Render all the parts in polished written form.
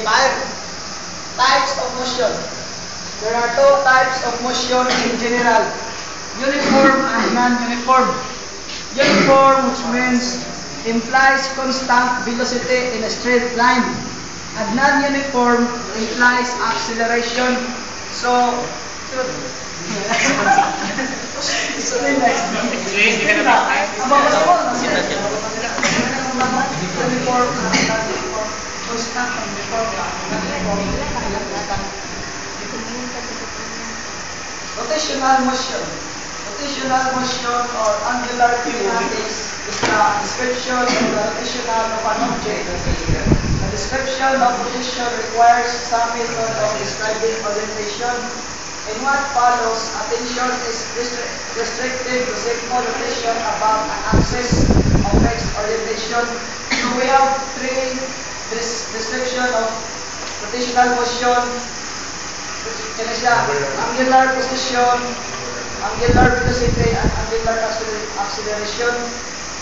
5 types of motion. There are 2 types of motion in general. Uniform and non-uniform. Uniform, which means implies constant velocity in a straight line. And non-uniform implies acceleration. So, rotational motion. Rotational motion or angular kinematics is the description of the rotation of an object. The description of rotation requires some method of describing orientation. In what follows, attention is restricted to simple rotation about an axis of fixed orientation. So we have 3 description of rotational motion. Angular position, angular velocity, and angular acceleration.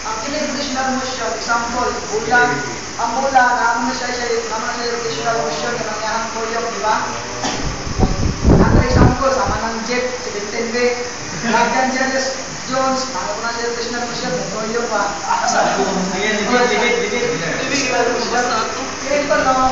Ang rotational motion, example, bulan. Ang bulan, naman na siya rotational motion, yung nangyahang tuyok, di ba? Another example, sama ng jet, 17B. Ryan James Jones, mga ko na siya rotational motion, tuyok pa. Ayan, ligit. Ito, no?